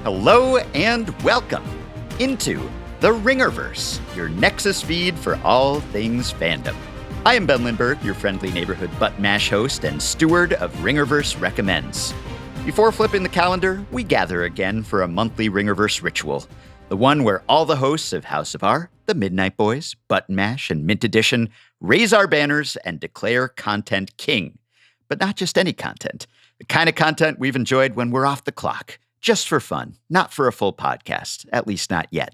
Hello and welcome into the Ringerverse, your Nexus feed for all things fandom. I am Ben Lindbergh, your friendly neighborhood butt mash host and steward of Ringerverse Recommends. Before flipping the calendar, we gather again for a monthly Ringerverse ritual, the one where all the hosts of House of R, The Midnight Boys, Button Mash, and Mint Edition raise our banners and declare content king. But not just any content. The kind of content we've enjoyed when we're off the clock. Just for fun, not for a full podcast, at least not yet.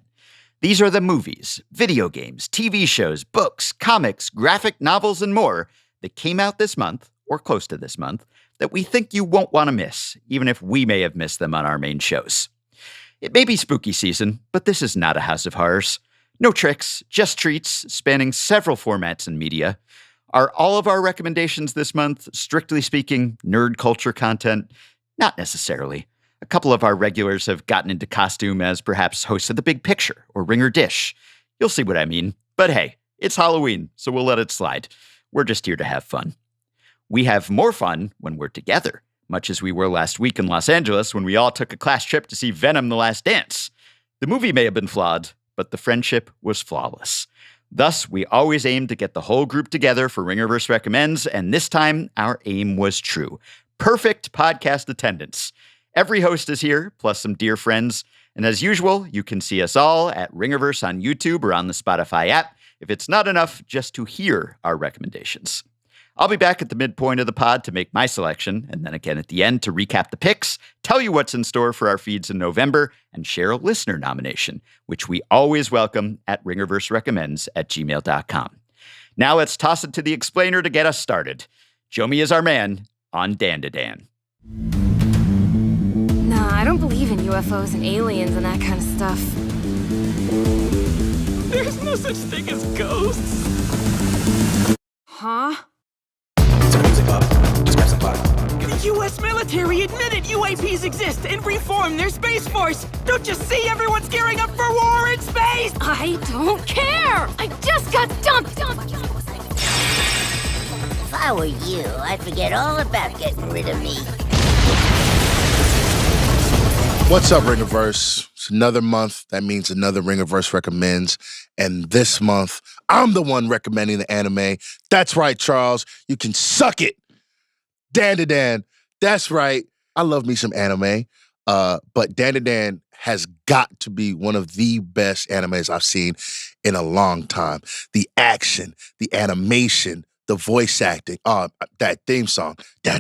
These are the movies, video games, TV shows, books, comics, graphic novels, and more that came out this month, or close to this month, that we think you won't want to miss, even if we may have missed them on our main shows. It may be spooky season, but this is not a House of Horrors. No tricks, just treats, spanning several formats and media. Are all of our recommendations this month, strictly speaking, nerd culture content? Not necessarily. A couple of our regulars have gotten into costume as perhaps hosts of The Big Picture or Ringer Dish. You'll see what I mean. But hey, it's Halloween, so we'll let it slide. We're just here to have fun. We have more fun when we're together, much as we were last week in Los Angeles when we all took a class trip to see Venom: The Last Dance. The movie may have been flawed, but the friendship was flawless. Thus, we always aim to get the whole group together for Ringerverse Recommends, and this time our aim was true. Perfect podcast attendance. Every host is here, plus some dear friends. And as usual, you can see us all at Ringerverse on YouTube or on the Spotify app, if it's not enough just to hear our recommendations. I'll be back at the midpoint of the pod to make my selection, and then again at the end to recap the picks, tell you what's in store for our feeds in November, and share a listener nomination, which we always welcome at ringerverserecommends@gmail.com. Now let's toss it to the explainer to get us started. Jomi is our man on Dandadan. Nah, I don't believe in UFOs and aliens and that kind of stuff. There's no such thing as ghosts. Huh? Turn the music up. Just grab some butter. The U.S. military admitted UAPs exist and reformed their space force. Don't you see everyone's gearing up for war in space? I don't care! I just got dumped! If I were you, I'd forget all about getting rid of me. What's up, Ringerverse? It's another month. That means another Ringerverse Recommends. And this month, I'm the one recommending the anime. That's right, Charles. You can suck it. Dandadan. That's right. I love me some anime. But Dandadan has got to be one of the best animes I've seen in a long time. The action, the animation, the voice acting, that theme song. I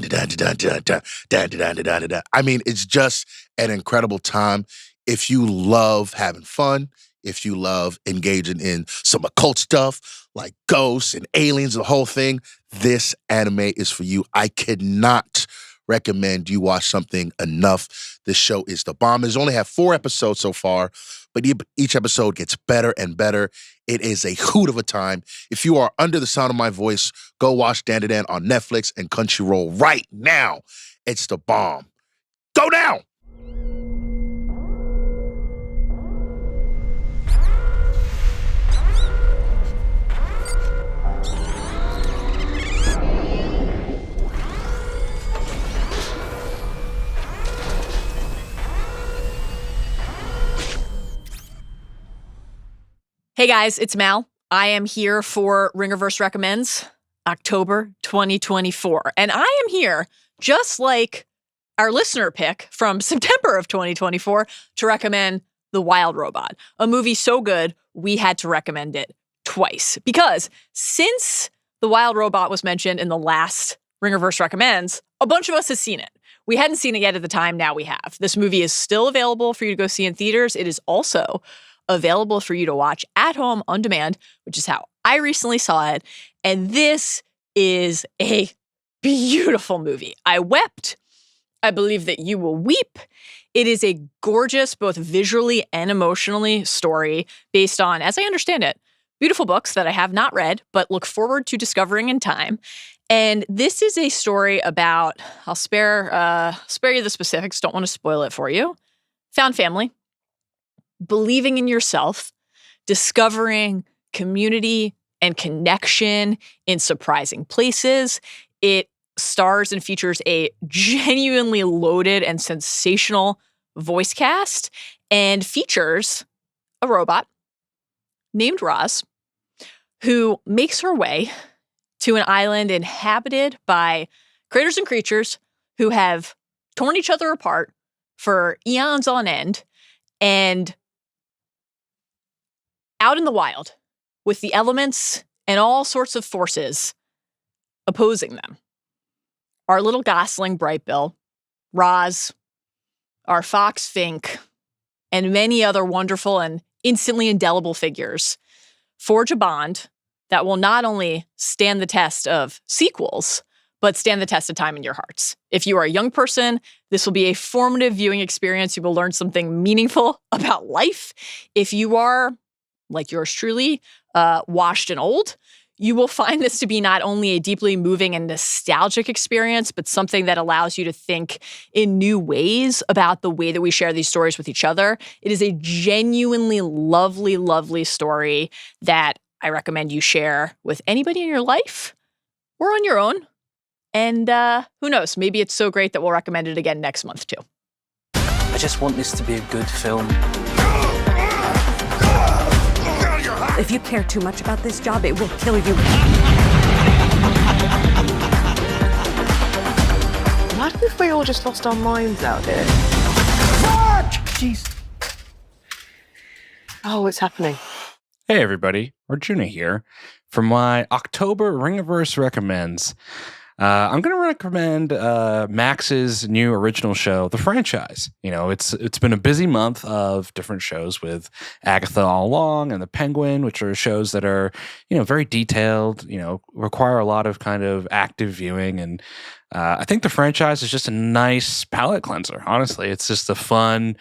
mean, it's just an incredible time. If you love having fun, if you love engaging in some occult stuff like ghosts and aliens, the whole thing, this anime is for you. I cannot recommend you watch something enough. This show is the bomb. It's only had 4 episodes so far, but each episode gets better and better. It is a hoot of a time. If you are under the sound of my voice, go watch Dandadan on Netflix and Crunchyroll right now. It's the bomb. Go now! Hey guys, it's Mal. I am here for Ringerverse Recommends, October 2024. And I am here, just like our listener pick from September of 2024, to recommend The Wild Robot, a movie so good, we had to recommend it twice. Because since The Wild Robot was mentioned in the last Ringerverse Recommends, a bunch of us has seen it. We hadn't seen it yet at the time, now we have. This movie is still available for you to go see in theaters. It is also available for you to watch at home on demand, which is how I recently saw it. And this is a beautiful movie. I wept. I believe that you will weep. It is a gorgeous, both visually and emotionally, story based on, as I understand it, beautiful books that I have not read, but look forward to discovering in time. And this is a story about, I'll spare you the specifics, don't want to spoil it for you, found family, believing in yourself, discovering community and connection in surprising places. It stars and features a genuinely loaded and sensational voice cast and features a robot named Roz, who makes her way to an island inhabited by critters and creatures who have torn each other apart for eons on end, and out in the wild with the elements and all sorts of forces opposing them. Our little gosling Brightbill, Roz, our fox Fink, and many other wonderful and instantly indelible figures forge a bond that will not only stand the test of sequels, but stand the test of time in your hearts. If you are a young person, this will be a formative viewing experience. You will learn something meaningful about life. If you are, like yours truly, washed and old, you will find this to be not only a deeply moving and nostalgic experience, but something that allows you to think in new ways about the way that we share these stories with each other. It is a genuinely lovely, lovely story that I recommend you share with anybody in your life or on your own. And who knows, maybe it's so great that we'll recommend it again next month too. I just want this to be a good film. If you care too much about this job, it will kill you. What if we all just lost our minds out here? Jeez. Oh, what's happening? Hey everybody, Arjuna here. For my October Ringiverse Recommends, I'm going to recommend Max's new original show, The Franchise. You know, it's been a busy month of different shows with Agatha All Along and The Penguin, which are shows that are, very detailed, require a lot of kind of active viewing. And I think The Franchise is just a nice palate cleanser, honestly. It's just a fun,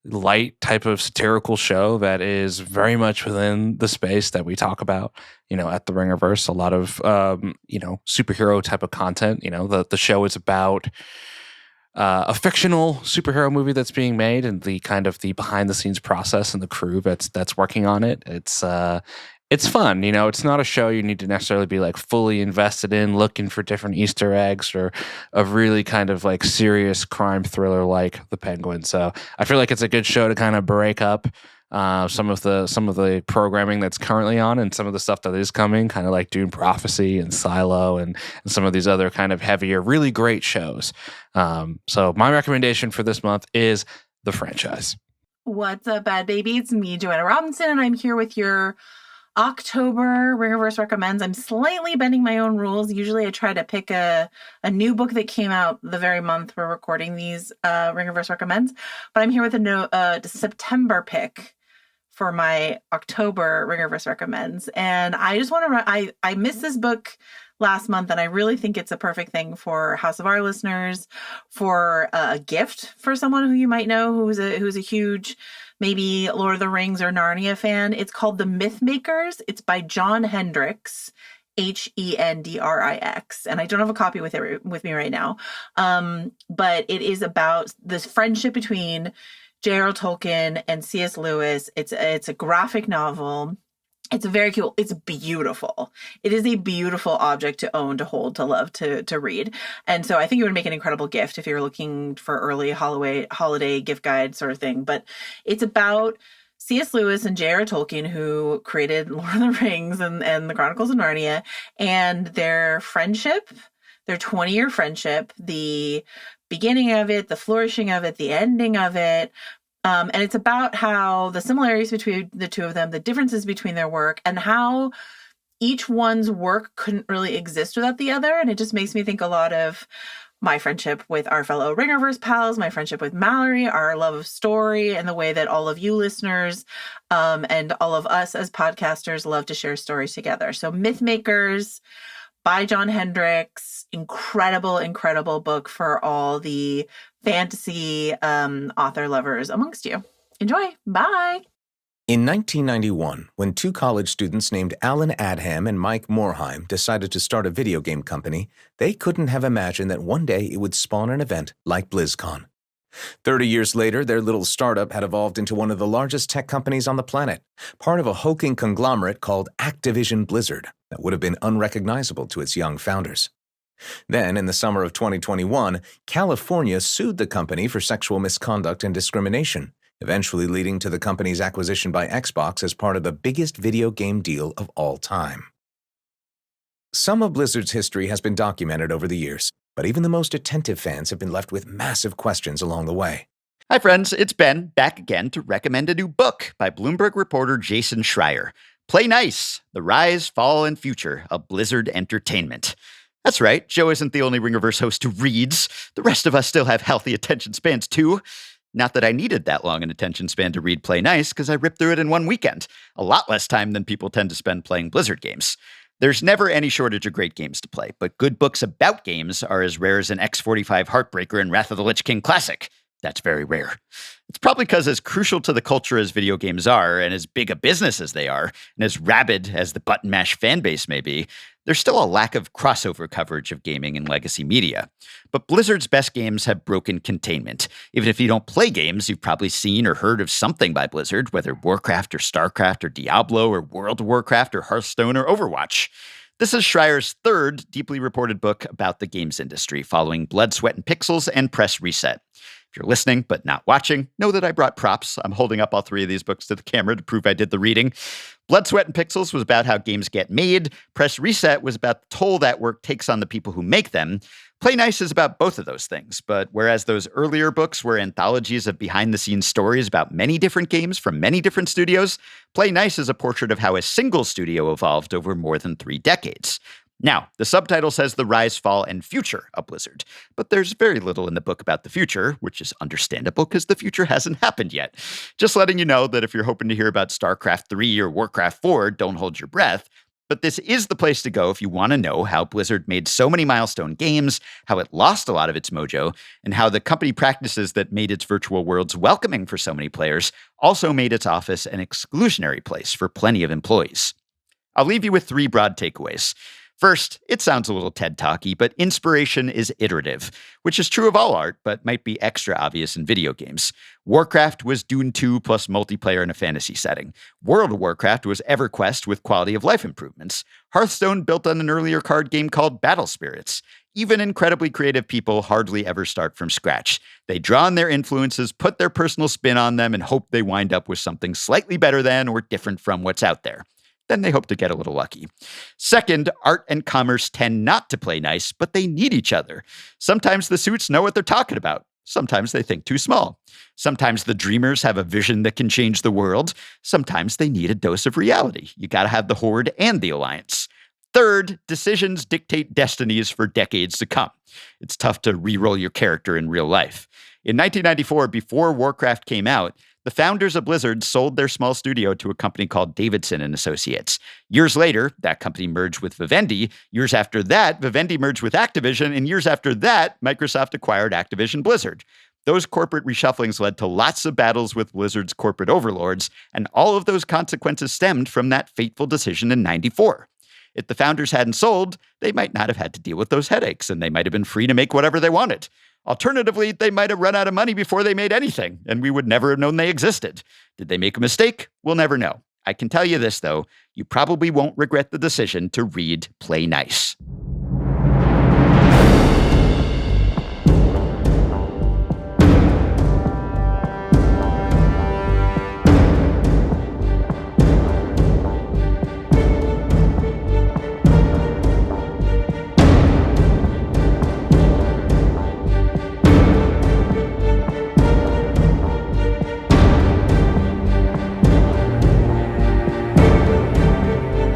light type of satirical show that is very much within the space that we talk about, at the Ringiverse. A lot of, superhero type of content. The show is about a fictional superhero movie that's being made and the kind of the behind the scenes process and the crew that's working on it. It's fun. It's not a show you need to necessarily be like fully invested in, looking for different Easter eggs or a really kind of like serious crime thriller like The Penguin. So I feel like it's a good show to kind of break up some of the programming that's currently on and some of the stuff that is coming, kind of like Dune Prophecy and Silo and some of these other kind of heavier, really great shows. So my recommendation for this month is The Franchise. What's up, bad baby? It's me, Joanna Robinson, and I'm here with your October Ringiverse Recommends. I'm slightly bending my own rules. Usually I try to pick a new book that came out the very month we're recording these Ringiverse Recommends, but I'm here with a September pick for my October Ringiverse Recommends. And I just want to I missed this book last month, and I really think it's a perfect thing for House of R listeners, for a gift for someone who you might know who's a huge maybe Lord of the Rings or Narnia fan. It's called The Mythmakers. It's by John Hendricks, Hendrix. And I don't have a copy with me right now. But it is about this friendship between J.R.R. Tolkien and C.S. Lewis. It's a graphic novel. It's very cool. It's beautiful. It is a beautiful object to own, to hold, to love, to read. And so I think it would make an incredible gift if you're looking for early holiday gift guide sort of thing. But it's about C.S. Lewis and J.R.R. Tolkien, who created Lord of the Rings and the Chronicles of Narnia, and their friendship, their 20-year friendship, the beginning of it, the flourishing of it, the ending of it. And it's about how the similarities between the two of them, the differences between their work, and how each one's work couldn't really exist without the other. And it just makes me think a lot of my friendship with our fellow Ringiverse pals, my friendship with Mallory, our love of story, and the way that all of you listeners and all of us as podcasters love to share stories together. So Mythmakers by John Hendricks, incredible, incredible book for all the fantasy author lovers amongst you. Enjoy. Bye. In 1991, when two college students named Alan Adham and Mike Morheim decided to start a video game company, they couldn't have imagined that one day it would spawn an event like BlizzCon. 30 years later, their little startup had evolved into one of the largest tech companies on the planet, part of a hulking conglomerate called Activision Blizzard that would have been unrecognizable to its young founders. Then, in the summer of 2021, California sued the company for sexual misconduct and discrimination, eventually leading to the company's acquisition by Xbox as part of the biggest video game deal of all time. Some of Blizzard's history has been documented over the years, but even the most attentive fans have been left with massive questions along the way. Hi, friends. It's Ben, back again to recommend a new book by Bloomberg reporter Jason Schreier. Play Nice, The Rise, Fall, and Future of Blizzard Entertainment. That's right, Joe isn't the only Ringerverse host who reads. The rest of us still have healthy attention spans, too. Not that I needed that long an attention span to read Play Nice, because I ripped through it in one weekend. A lot less time than people tend to spend playing Blizzard games. There's never any shortage of great games to play, but good books about games are as rare as an X45 Heartbreaker and Wrath of the Lich King Classic. That's very rare. It's probably because as crucial to the culture as video games are, and as big a business as they are, and as rabid as the button mash fan base may be, there's still a lack of crossover coverage of gaming and legacy media. But Blizzard's best games have broken containment. Even if you don't play games, you've probably seen or heard of something by Blizzard, whether Warcraft or StarCraft or Diablo or World of Warcraft or Hearthstone or Overwatch. This is Schreier's third deeply reported book about the games industry, following Blood, Sweat, and Pixels and Press Reset. If you're listening but not watching, know that I brought props. I'm holding up all three of these books to the camera to prove I did the reading. Blood, Sweat, and Pixels was about how games get made. Press Reset was about the toll that work takes on the people who make them. Play Nice is about both of those things, but whereas those earlier books were anthologies of behind-the-scenes stories about many different games from many different studios, Play Nice is a portrait of how a single studio evolved over more than 3 decades. Now, the subtitle says The Rise, Fall, and Future of Blizzard, but there's very little in the book about the future, which is understandable because the future hasn't happened yet. Just letting you know that if you're hoping to hear about StarCraft 3 or Warcraft 4, don't hold your breath. But this is the place to go if you want to know how Blizzard made so many milestone games, how it lost a lot of its mojo, and how the company practices that made its virtual worlds welcoming for so many players also made its office an exclusionary place for plenty of employees. I'll leave you with 3 broad takeaways. First, it sounds a little TED Talky, but inspiration is iterative, which is true of all art, but might be extra obvious in video games. Warcraft was Dune 2 plus multiplayer in a fantasy setting. World of Warcraft was EverQuest with quality of life improvements. Hearthstone built on an earlier card game called Battle Spirits. Even incredibly creative people hardly ever start from scratch. They draw on their influences, put their personal spin on them, and hope they wind up with something slightly better than or different from what's out there. Then they hope to get a little lucky. Second, art and commerce tend not to play nice, but they need each other. Sometimes the suits know what they're talking about. Sometimes they think too small. Sometimes the dreamers have a vision that can change the world. Sometimes they need a dose of reality. You gotta have the Horde and the Alliance. Third, decisions dictate destinies for decades to come. It's tough to re-roll your character in real life. In 1994, before Warcraft came out, the founders of Blizzard sold their small studio to a company called Davidson and Associates. Years later, that company merged with Vivendi. Years after that, Vivendi merged with Activision. And years after that, Microsoft acquired Activision Blizzard. Those corporate reshufflings led to lots of battles with Blizzard's corporate overlords, and all of those consequences stemmed from that fateful decision in '94. If the founders hadn't sold, they might not have had to deal with those headaches, and they might have been free to make whatever they wanted. Alternatively, they might have run out of money before they made anything, and we would never have known they existed. Did they make a mistake? We'll never know. I can tell you this, though. You probably won't regret the decision to read Play Nice.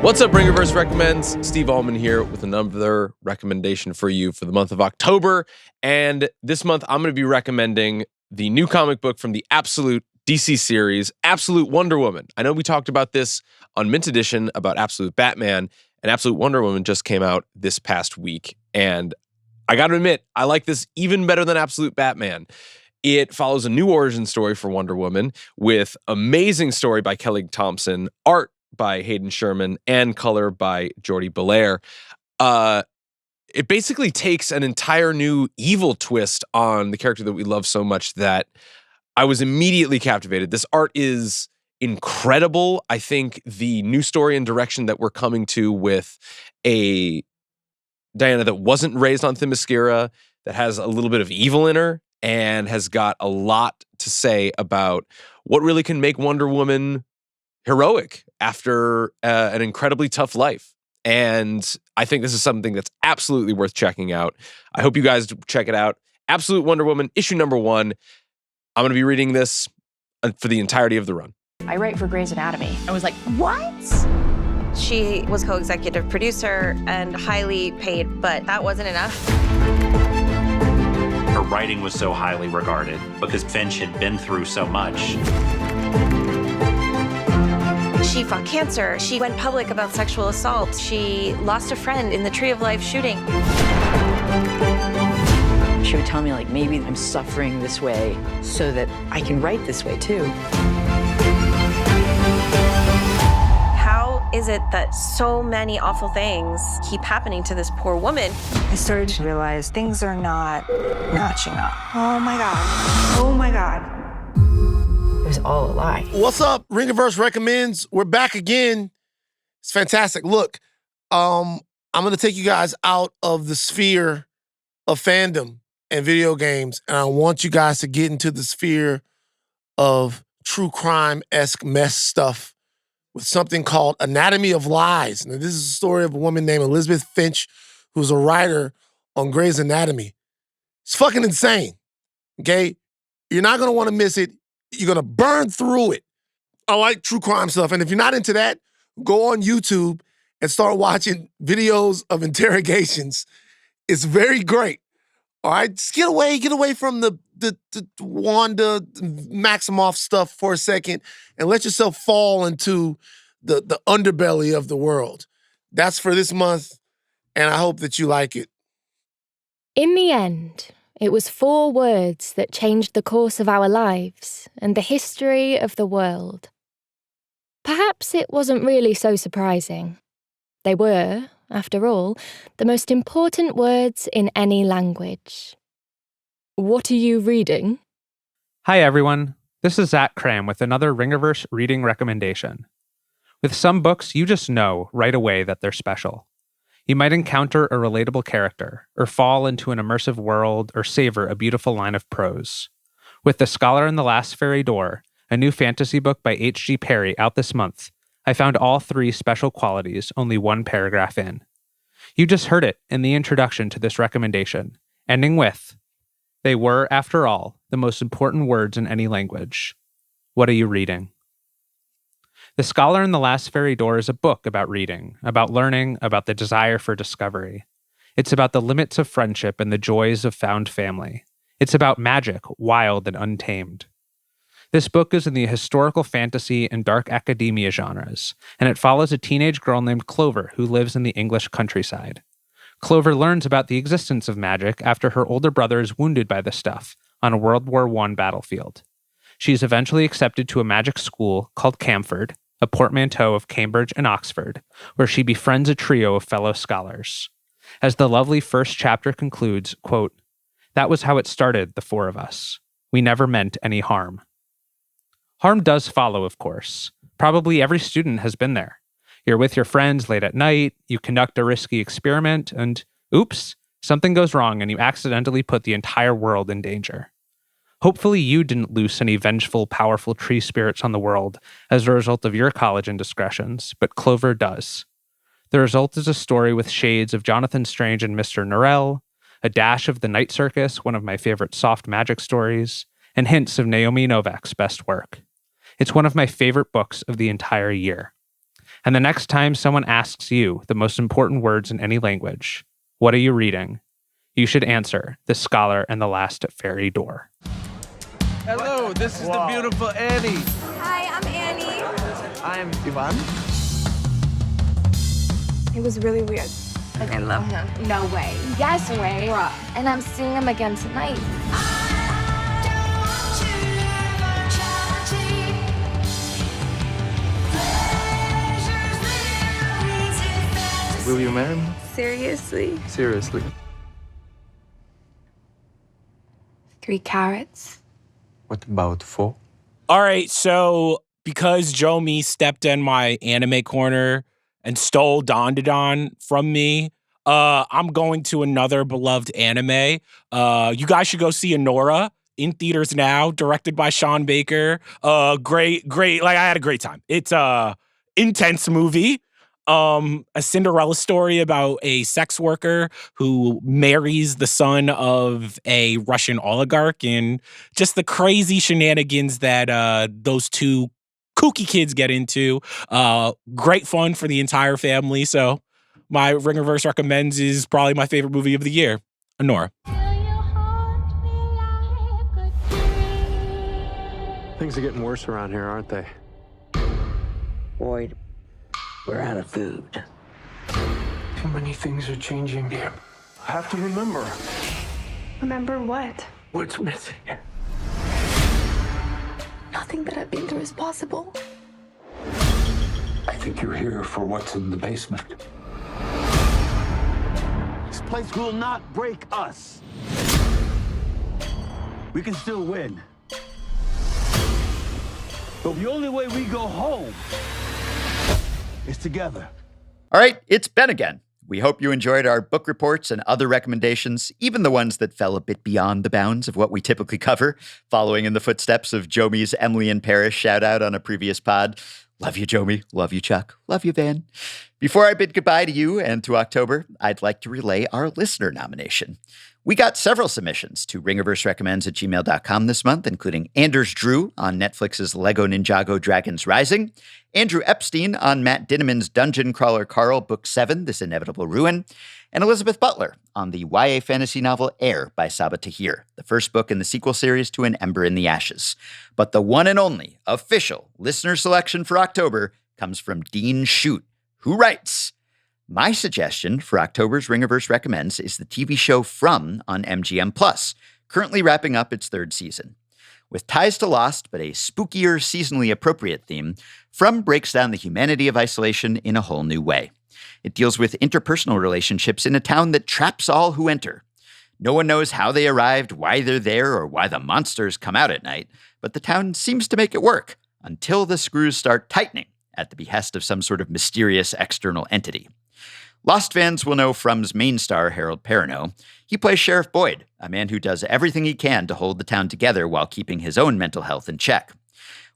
What's up, Ringerverse Recommends? Steve Ahlman here with another recommendation for you for the month of October. And this month, I'm going to be recommending the new comic book from the Absolute DC series, Absolute Wonder Woman. I know we talked about this on Mint Edition about Absolute Batman, and Absolute Wonder Woman just came out this past week. And I got to admit, I like this even better than Absolute Batman. It follows a new origin story for Wonder Woman with amazing story by Kelly Thompson, art by Hayden Sherman, and color by Jordi Belair. It basically takes an entire new evil twist on the character that we love so much that I was immediately captivated. This art is incredible. I think the new story and direction that we're coming to with a Diana, that wasn't raised on Themyscira, that has a little bit of evil in her, and has got a lot to say about what really can make Wonder Woman heroic after an incredibly tough life. And I think this is something that's absolutely worth checking out. I hope you guys check it out. Absolute Wonder Woman, issue number 1. I'm going to be reading this for the entirety of the run. I write for Grey's Anatomy. I was like, what? She was co-executive producer and highly paid, but that wasn't enough. Her writing was so highly regarded because Finch had been through so much. She fought cancer. She went public about sexual assault. She lost a friend in the Tree of Life shooting. She would tell me, like, maybe I'm suffering this way so that I can write this way too. How is it that so many awful things keep happening to this poor woman? I started to realize things are not matching up. Oh my God. Oh my God. It was all a lie. What's up? Ringerverse recommends. We're back again. It's fantastic. Look, I'm going to take you guys out of the sphere of fandom and video games, and I want you guys to get into the sphere of true crime-esque mess stuff with something called Anatomy of Lies. Now, this is a story of a woman named Elizabeth Finch, who's a writer on Grey's Anatomy. It's fucking insane, okay? You're not going to want to miss it. You're going to burn through it. I like true crime stuff, and if you're not into that, go on YouTube and start watching videos of interrogations. It's very great. All right, just get away from the Wanda Maximoff stuff for a second and let yourself fall into the underbelly of the world. That's for this month, and I hope that you like it. In the end, it was 4 words that changed the course of our lives and the history of the world. Perhaps it wasn't really so surprising. They were, after all, the most important words in any language. What are you reading? Hi everyone, this is Kram with another Ringerverse reading recommendation. With some books, you just know right away that they're special. You might encounter a relatable character, or fall into an immersive world, or savor a beautiful line of prose. With The Scholar and the Last Fairy Door, a new fantasy book by H.G. Perry out this month, I found all 3 special qualities only 1 paragraph in. You just heard it in the introduction to this recommendation, ending with, they were, after all, the most important words in any language. What are you reading? The Scholar and the Last Fairy Door is a book about reading, about learning, about the desire for discovery. It's about the limits of friendship and the joys of found family. It's about magic, wild and untamed. This book is in the historical fantasy and dark academia genres, and it follows a teenage girl named Clover who lives in the English countryside. Clover learns about the existence of magic after her older brother is wounded by the stuff on a World War I battlefield. She is eventually accepted to a magic school called Camford, a portmanteau of Cambridge and Oxford, where she befriends a trio of fellow scholars. As the lovely first chapter concludes, quote, that was how it started, the 4 of us. We never meant any harm. Harm does follow, of course. Probably every student has been there. You're with your friends late at night, you conduct a risky experiment, and oops, something goes wrong and you accidentally put the entire world in danger. Hopefully you didn't loose any vengeful, powerful tree spirits on the world as a result of your college indiscretions, but Clover does. The result is a story with shades of Jonathan Strange and Mr. Norrell, a dash of The Night Circus, one of my favorite soft magic stories, and hints of Naomi Novak's best work. It's one of my favorite books of the entire year. And the next time someone asks you the most important words in any language, what are you reading? You should answer The Scholar and the Last Fairy Door. Hello, this is the beautiful Annie. Hi, I'm Annie. I'm Ivan. It was really weird. Like, I love him. No way. Yes way. Bruh. And I'm seeing him again tonight. Will you marry me? Seriously? Seriously. 3 carrots. What about 4? All right, so because Jomi stepped in my anime corner and stole Dandadan from me, I'm going to another beloved anime. You guys should go see Anora in theaters now, directed by Sean Baker. Great. Like, I had a great time. It's a intense movie. A Cinderella story about a sex worker who marries the son of a Russian oligarch, and just the crazy shenanigans that those two kooky kids get into. Great fun for the entire family. So my Ringerverse recommends is probably my favorite movie of the year. Anora. Things are getting worse around here, aren't they? Boyd, we're out of food. Too many things are changing. I have to remember. Remember what? What's missing? Nothing that I've been through is possible. I think you're here for what's in the basement. This place will not break us. We can still win. But the only way we go home is together. All right, it's Ben again. We hope you enjoyed our book reports and other recommendations, even the ones that fell a bit beyond the bounds of what we typically cover, following in the footsteps of Jomi's Emily in Paris shout out on a previous pod. Love you, Jomi. Love you, Chuck. Love you, Van. Before I bid goodbye to you and to October, I'd like to relay our listener nomination. We got several submissions to ringerverserecommends@gmail.com this month, including Anders Drew on Netflix's Lego Ninjago Dragons Rising, Andrew Epstein on Matt Dinneman's Dungeon Crawler Carl, Book 7, This Inevitable Ruin, and Elizabeth Butler on the YA fantasy novel Air by Sabaa Tahir, the first book in the sequel series to An Ember in the Ashes. But the one and only official listener selection for October comes from Dean Shute, who writes, my suggestion for October's Ringerverse Recommends is the TV show From on MGM+, currently wrapping up its third season. With ties to Lost, but a spookier, seasonally appropriate theme, From breaks down the humanity of isolation in a whole new way. It deals with interpersonal relationships in a town that traps all who enter. No one knows how they arrived, why they're there, or why the monsters come out at night, but the town seems to make it work, until the screws start tightening at the behest of some sort of mysterious external entity. Lost fans will know From's main star, Harold Perrineau. He plays Sheriff Boyd, a man who does everything he can to hold the town together while keeping his own mental health in check.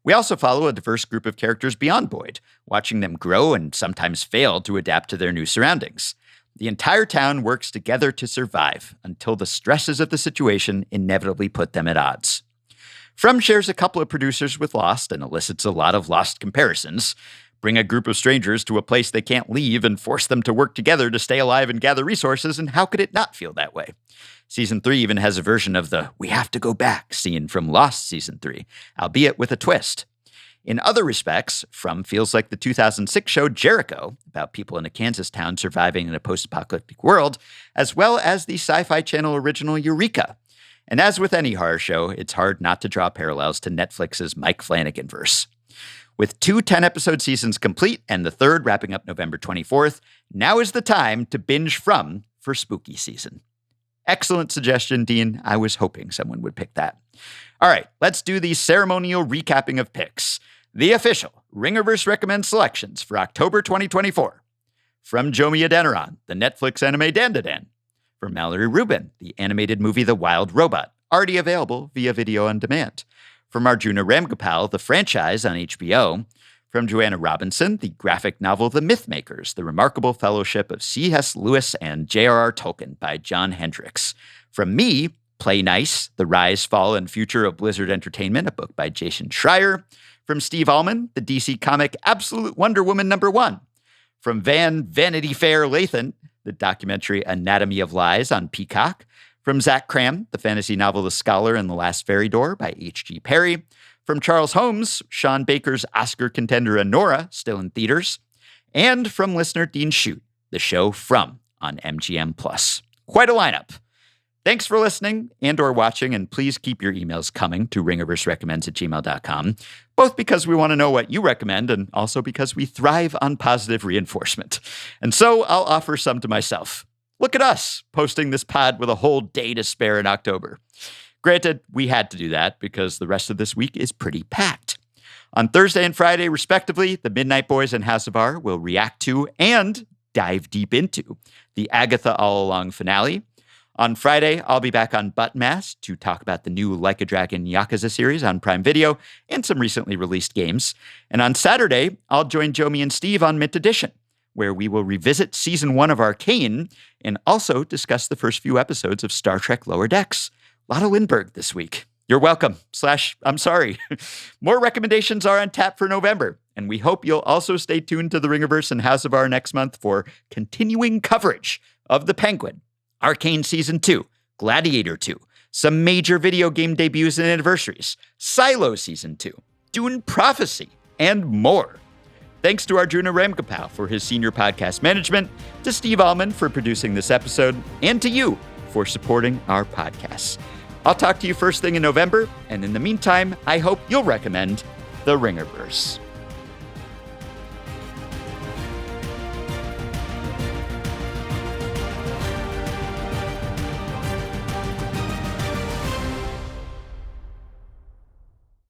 We also follow a diverse group of characters beyond Boyd, watching them grow and sometimes fail to adapt to their new surroundings. The entire town works together to survive until the stresses of the situation inevitably put them at odds. From shares a couple of producers with Lost and elicits a lot of Lost comparisons. Bring a group of strangers to a place they can't leave and force them to work together to stay alive and gather resources, and how could it not feel that way? Season 3 even has a version of the "we have to go back" scene from Lost Season 3, albeit with a twist. In other respects, From feels like the 2006 show Jericho, about people in a Kansas town surviving in a post-apocalyptic world, as well as the Sci-Fi Channel original Eureka. And as with any horror show, it's hard not to draw parallels to Netflix's Mike Flanagan-verse. With 2 10-episode seasons complete and the third wrapping up November 24th, now is the time to binge From for spooky season. Excellent suggestion, Dean. I was hoping someone would pick that. All right, let's do the ceremonial recapping of picks. The official Ringerverse Recommends selections for October 2024. From Jomi Adeniran, the Netflix anime Dandadan. From Mallory Rubin, the animated movie The Wild Robot, already available via video on demand. From Arjuna Ramgopal, the franchise on HBO. From Joanna Robinson, the graphic novel The Mythmakers, the remarkable fellowship of C.S. Lewis and J.R.R. Tolkien by John Hendricks. From me, Play Nice, The Rise, Fall, and Future of Blizzard Entertainment, a book by Jason Schreier. From Steve Ahlman, the DC comic Absolute Wonder Woman #1. From Vanity Fair Lathan, the documentary Anatomy of Lies on Peacock. From Zach Kram, the fantasy novel The Scholar and the Last Fairy Door by H.G. Perry. From Charles Holmes, Sean Baker's Oscar contender Anora, still in theaters. And from listener Dean Shute, the show From on MGM+. Quite a lineup. Thanks for listening and or watching, and please keep your emails coming to ringerverserecommends@gmail.com, both because we want to know what you recommend and also because we thrive on positive reinforcement. And so I'll offer some to myself. Look at us, posting this pod with a whole day to spare in October. Granted, we had to do that because the rest of this week is pretty packed. On Thursday and Friday, respectively, the Midnight Boys and House of R will react to and dive deep into the Agatha All Along finale. On Friday, I'll be back on Buttmass to talk about the new Like a Dragon Yakuza series on Prime Video and some recently released games. And on Saturday, I'll join Jomi and Steve on Mint Edition, where we will revisit Season 1 of Arcane and also discuss the first few episodes of Star Trek Lower Decks. A lot of Lindbergh this week. You're welcome. I'm sorry. More recommendations are on tap for November, and we hope you'll also stay tuned to the Ringerverse and House of R next month for continuing coverage of The Penguin, Arcane Season 2, Gladiator 2, some major video game debuts and anniversaries, Silo Season 2, Dune Prophecy, and more. Thanks to Arjuna Ramgopal for his senior podcast management, to Steve Ahlman for producing this episode, and to you for supporting our podcasts. I'll talk to you first thing in November, and in the meantime, I hope you'll recommend The Ringerverse.